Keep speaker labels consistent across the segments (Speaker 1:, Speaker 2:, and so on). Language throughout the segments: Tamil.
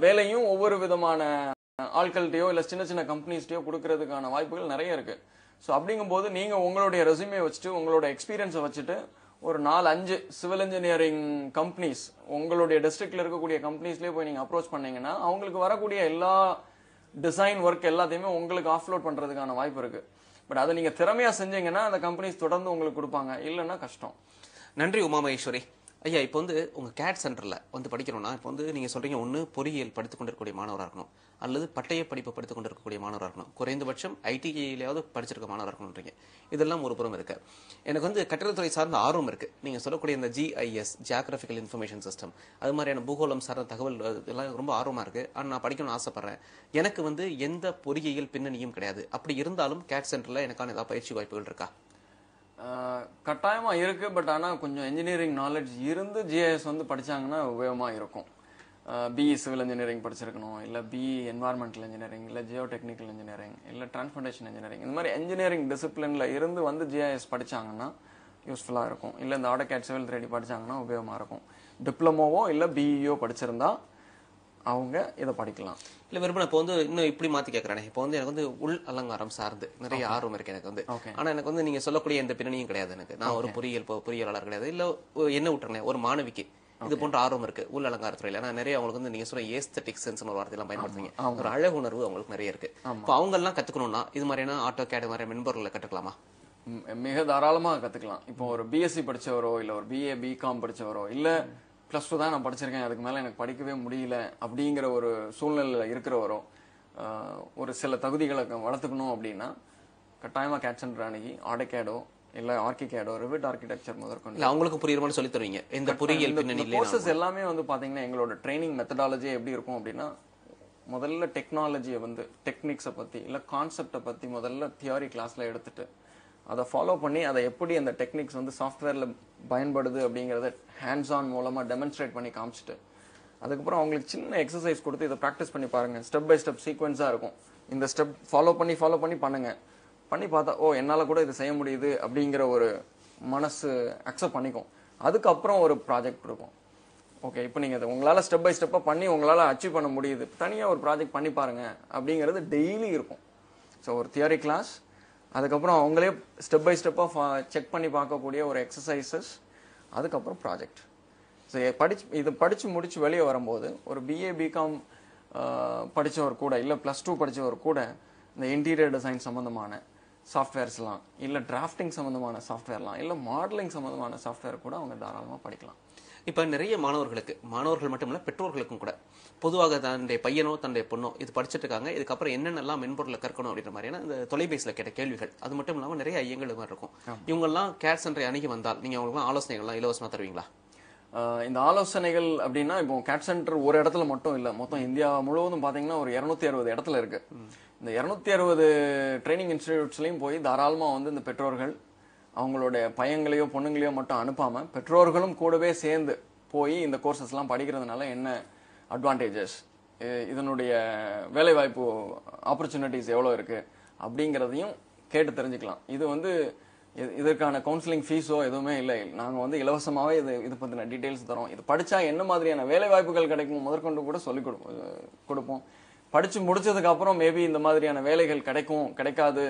Speaker 1: வேலையும் ஒவ்வொரு விதமான ஆட்கள்கிட்டயோ இல்லை சின்ன சின்ன கம்பெனிஸ்டையோ கொடுக்கறதுக்கான வாய்ப்புகள் நிறைய இருக்கு. ஸோ அப்படிங்கும்போது நீங்கள் உங்களுடைய ரெஸ்யூமே வச்சுட்டு உங்களோட எக்ஸ்பீரியன்ஸை வச்சுட்டு ஒரு 4-5 சிவில் இன்ஜினியரிங் கம்பெனிஸ் உங்களுடைய டிஸ்ட்ரிக்ட்ல இருக்கக்கூடிய கம்பெனிஸ்லேயே போய் நீங்கள் அப்ரோச் பண்ணீங்கன்னா அவங்களுக்கு வரக்கூடிய எல்லா டிசைன் ஒர்க் எல்லாத்தையுமே உங்களுக்கு ஆஃப்லோட் பண்ணுறதுக்கான வாய்ப்பு இருக்கு. பட் அதை நீங்கள் திறமையாக செஞ்சீங்கன்னா அந்த கம்பெனிஸ் தொடர்ந்து உங்களுக்கு கொடுப்பாங்க, இல்லைன்னா கஷ்டம்.
Speaker 2: நன்றி உமா மகேஸ்வரி. ஐயா, இப்போ உங்கள் கேட் சென்டரில் படிக்கணும்னா இப்போ நீங்கள் சொல்கிறீங்க, ஒன்று பொறியியல் படித்து கொண்டிருக்கக்கூடிய மாணவராக இருக்கணும், அல்லது பட்டய படிப்பு படித்து கொண்டிருக்கக்கூடிய மாணவராக இருக்கணும், குறைந்தபட்சம் ஐடிஐயிலாவது படிச்சிருக்க மாணவராக இருக்கணுன்றீங்க. இதெல்லாம் ஒரு புறம் இருக்கு. எனக்கு கட்டிடத்துறை சார்ந்த ஆர்வம் இருக்குது. நீங்கள் சொல்லக்கூடிய இந்த GIS, ஜியாகிரபிக்கல் இன்ஃபர்மேஷன் சிஸ்டம், அது மாதிரியான பூகோளம் சார்ந்த தகவல் இதெல்லாம் ரொம்ப ஆர்வமாக இருக்குது. ஆனால் நான் படிக்கணும்னு ஆசைப்பட்றேன். எனக்கு எந்த பொறியியல் பின்னணியும் கிடையாது. அப்படி இருந்தாலும் கேட் சென்டரில் எனக்கான ஏதாவது பயிற்சி வாய்ப்புகள் இருக்கா?
Speaker 1: கட்டாயமா இருக்கு. பட் ஆனால் கொஞ்சம் இன்ஜினியரிங் நாலேஜ் இருந்து GIS படிச்சாங்கன்னா உபயோகமா இருக்கும். BE சிவில் இன்ஜினியரிங் படிச்சிருக்கணும், இல்லை BE என்வாயர்மெண்டல் இன்ஜினியரிங், இல்லை ஜியோ டெக்னிக்கல் இன்ஜினியரிங், இல்லை டிரான்ஸ்போர்டேஷன் இன்ஜினியரிங், இந்த மாதிரி இன்ஜினியரிங் டிசிப்ளின்ல இருந்து GIS படிச்சாங்கன்னா யூஸ்ஃபுல்லாக இருக்கும். இல்லை இந்த AutoCAD சிவில் 3D படிச்சாங்கன்னா உபயோகமாக இருக்கும். டிப்ளமோவோ இல்லை BEயோ படிச்சிருந்தா அவங்க இதை படிக்கலாம்.
Speaker 2: இல்லை விரும்பின இப்போ இன்னும் இப்படி மாற்றி கேட்குறானே, இப்போ எனக்கு உள் அலங்காரம் சார்ந்து நிறைய ஆர்வம் இருக்குது எனக்கு ஆனால் எனக்கு நீங்கள் சொல்லக்கூடிய எந்த பின்னணியும் கிடையாது. எனக்கு நான் ஒரு பொறியியலாளர் கிடையாது. இல்லை என்ன விட்டுறேன், ஒரு மாணவிக்கு இது போன்ற ஆர்வம் இருக்கு உள் அலங்காரத்துறையில். ஆனால் நிறைய அவங்களுக்கு நீங்க சொல்ற ஏஸ்தட்டிக் சென்ஸ் ஒரு வார்த்தையெல்லாம் பயன்படுத்துறீங்க. ஒரு அழகு உணர்வு அவங்களுக்கு நிறைய இருக்கு. இப்போ அவங்க எல்லாம் கத்துக்கணும்னா இது மாதிரியான AutoCAD மாதிரி மென்பொருளை கற்றுக்கலாமா?
Speaker 1: மிக தாராளமாக கற்றுக்கலாம். இப்போ ஒரு BSc படித்தவரோ, இல்லை ஒரு BA BCom படித்தவரோ, இல்லை +2 தான் நான் படிச்சிருக்கேன், அதுக்கு மேலே எனக்கு படிக்கவே முடியல அப்படிங்கிற ஒரு சூழ்நிலையில் இருக்கிறவரோ, ஒரு சில தகுதிகளை வளர்த்துக்கணும் அப்படின்னா கட்டாயமாக கேட் சென்டர் அணுகி AutoCADஓ இல்லை ArchiCADஓ, ரிவிட் ஆர்கிடெக்சர் முதற்கொண்டு
Speaker 2: அவங்களுக்கு புரியுற மாதிரி சொல்லி தருவீங்க. இந்த பொறியியல் பின்னணியில
Speaker 1: கோர்சஸ் எல்லாமே பார்த்தீங்கன்னா எங்களோட ட்ரைனிங் மெத்தடாலஜி எப்படி இருக்கும் அப்படின்னா, முதல்ல டெக்னாலஜியை டெக்னிக்ஸை பற்றி இல்லை கான்செப்டை பற்றி முதல்ல தியரி கிளாஸில் எடுத்துட்டு அதை ஃபாலோ பண்ணி அதை எப்படி அந்த டெக்னிக்ஸ் சாஃப்ட்வேரில் பயன்படுது அப்படிங்கிறத ஹேண்ட்ஸ் ஆன் மூலமாக டெமான்ஸ்ட்ரேட் பண்ணி காமிச்சிட்டு அதுக்கப்புறம் அவங்களுக்கு சின்ன எக்ஸசைஸ் கொடுத்து இதை ப்ராக்டிஸ் பண்ணி பாருங்கள். ஸ்டெப் பை ஸ்டெப் சீக்வன்ஸாக இருக்கும். இந்த ஸ்டெப் ஃபாலோ பண்ணி பண்ணுங்கள். பண்ணி பார்த்தா என்னால் கூட இது செய்ய முடியுது அப்படிங்கிற ஒரு மனசு அக்செப்ட் பண்ணிக்கும். அதுக்கப்புறம் ஒரு ப்ராஜெக்ட் கொடுக்கும். ஓகே, இப்போ நீங்கள் அதை உங்களால் ஸ்டெப் பை ஸ்டெப்பாக பண்ணி உங்களால் அச்சீவ் பண்ண முடியுது, தனியாக ஒரு ப்ராஜெக்ட் பண்ணி பாருங்கள் அப்படிங்கிறது டெய்லி இருக்கும். ஸோ ஒரு தியரி கிளாஸ், அதுக்கப்புறம் அவங்களே ஸ்டெப் பை ஸ்டெப்பாக செக் பண்ணி பார்க்கக்கூடிய ஒரு எக்ஸசைசஸ், அதுக்கப்புறம் ப்ராஜெக்ட். ஸோ இதை படித்து முடித்து வெளியே வரும்போது ஒரு BA BCom படித்தவர் கூட இல்லை +2 படித்தவர் கூட இந்த இன்டீரியர் டிசைன் சம்மந்தமான சாஃப்ட்வேர்ஸ்லாம், இல்லை டிராஃப்டிங் சம்மந்தமான சாஃப்ட்வேர்லாம், இல்லை மாடலிங் சம்மந்தமான சாஃப்ட்வேர் கூட அவங்க தாராளமாக படிக்கலாம்.
Speaker 2: இப்போ நிறைய மாணவர்கள் மட்டும் இல்லை, பெற்றோர்களுக்கும் கூட பொதுவாக தன்னுடைய பையனோ தன்னுடைய பொண்ணோ இது படிச்சுட்டு இருக்காங்க, இதுக்கப்புறம் என்னென்னலாம் மென்பொருளை கற்கணும் அப்படின்ற மாதிரியான இந்த தொலைபேசியில் கேட்ட கேள்விகள், அது மட்டும் இல்லாமல் நிறைய ஐயங்கள் மாதிரி இருக்கும். இவங்கெல்லாம் கேட் சென்டரை அணுகி வந்தால் நீங்கள் அவங்களுக்குலாம் ஆலோசனைகள்லாம் இலவசமாக தருவீங்களா?
Speaker 1: இந்த ஆலோசனைகள் அப்படின்னா இப்போ கேட் சென்டர் ஒரு இடத்துல மட்டும் இல்லை, மொத்தம் இந்தியா முழுவதும் பார்த்தீங்கன்னா ஒரு 260 இடத்துல இருக்கு. இந்த 260 ட்ரைனிங் இன்ஸ்டிடியூட்ஸ்லையும் போய் தாராளமாக இந்த பெற்றோர்கள் அவங்களுடைய பையங்களையோ பொண்ணுங்களையோ மட்டும் அனுப்பாமல் பெற்றோர்களும் கூடவே சேர்ந்து போய் இந்த கோர்சஸ்லாம் படிக்கிறதுனால என்ன அட்வான்டேஜஸ், இதனுடைய வேலைவாய்ப்பு ஆப்பர்ச்சுனிட்டிஸ் எவ்வளோ இருக்குது அப்படிங்கிறதையும் கேட்டு தெரிஞ்சுக்கலாம். இதற்கான கவுன்சிலிங் ஃபீஸோ எதுவுமே இல்லை. நாங்கள் இலவசமாகவே இது பற்றின டீட்டெயில்ஸ் தரோம். இது படித்தா என்ன மாதிரியான வேலை வாய்ப்புகள் கிடைக்கும் முதற்கொண்டு கூட சொல்லிக் கொடுப்போம். படித்து முடிச்சதுக்கு அப்புறம் மேபி இந்த மாதிரியான வேலைகள் கிடைக்காது,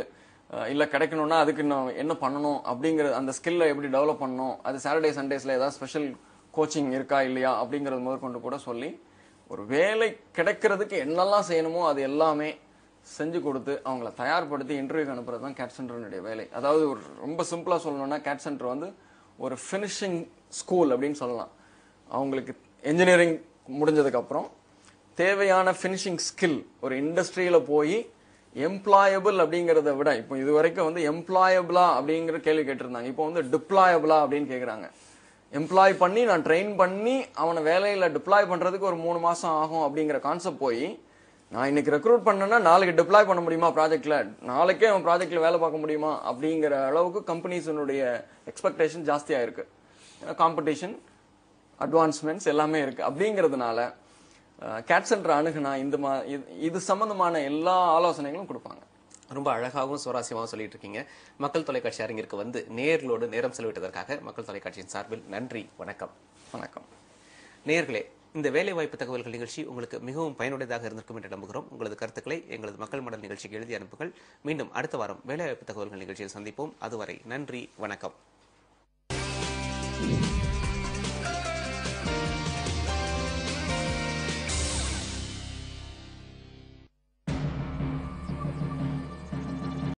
Speaker 1: இல்லை கிடைக்கணும்னா அதுக்கு நான் என்ன பண்ணணும் அப்படிங்கிற அந்த ஸ்கில்லை எப்படி டெவலப் பண்ணணும், அது சாட்டர்டே சண்டேஸில் ஏதாவது ஸ்பெஷல் கோச்சிங் இருக்கா இல்லையா அப்படிங்கிறது முதற்கொண்டு கூட சொல்லி ஒரு வேலை கிடைக்கிறதுக்கு என்னெல்லாம் செய்யணுமோ அது எல்லாமே செஞ்சு கொடுத்து அவங்கள தயார்படுத்தி இன்டர்வியூக்கு அனுப்புறது தான் கேட் சென்டருடைய வேலை. அதாவது ஒரு ரொம்ப சிம்பிளாக சொல்லணும்னா கேட் சென்டர் ஒரு ஃபினிஷிங் ஸ்கூல் அப்படின்னு சொல்லலாம். அவங்களுக்கு இன்ஜினியரிங் முடிஞ்சதுக்கப்புறம் தேவையான ஃபினிஷிங் ஸ்கில் ஒரு இண்டஸ்ட்ரியில் போய் எம்ப்ளாயபிள் அப்படிங்கிறத விட இப்போ இது வரைக்கும் எம்ப்ளாயபிளா அப்படிங்கிற கேள்வி கேட்டிருந்தாங்க. இப்போ டிப்ளாயபிளா அப்படின்னு கேட்குறாங்க. எம்ப்ளாய் பண்ணி நான் ட்ரெயின் பண்ணி அவனை வேலையில் டிப்ளாய் பண்ணுறதுக்கு ஒரு 3 மாதம் ஆகும் அப்படிங்கிற கான்செப்ட் போய் நான் இன்னைக்கு ரெக்ரூட் பண்ணேன்னா நாளைக்கு டிப்ளாய் பண்ண முடியுமா ப்ராஜெக்டில், நாளைக்கே அவன் ப்ராஜெக்டில் வேலை பார்க்க முடியுமா அப்படிங்கிற அளவுக்கு கம்பெனிஸினுடைய எக்ஸ்பெக்டேஷன் ஜாஸ்தியாக இருக்குது. காம்படிஷன், அட்வான்ஸ்மெண்ட்ஸ் எல்லாமே இருக்குது. அப்படிங்கிறதுனால கேட் சென்டர் அணுகுனா இது சம்பந்தமான எல்லா ஆலோசனைகளும் கொடுப்பாங்க.
Speaker 2: ரொம்ப அழகாகவும் சுவாரஸ்யமாகவும் சொல்லிட்டு இருக்கீங்க. மக்கள் தொலைக்காட்சி அரங்கிற்கு நேர்களோடு நேரம் செலவிட்டதற்காக மக்கள் தொலைக்காட்சியின் சார்பில் நன்றி, வணக்கம்.
Speaker 1: வணக்கம்.
Speaker 2: நேர்களே, இந்த வேலைவாய்ப்பு தகவல்கள் நிகழ்ச்சி உங்களுக்கு மிகவும் பயனுடையதாக இருந்திருக்கும் என்று நம்புகிறோம். உங்களது கருத்துக்களை எங்களது மக்கள் மடல் நிகழ்ச்சிக்கு எழுதி அனுப்புங்கள். மீண்டும் அடுத்த வாரம் வேலைவாய்ப்பு தகவல்கள் நிகழ்ச்சியில் சந்திப்போம். அதுவரை நன்றி, வணக்கம்.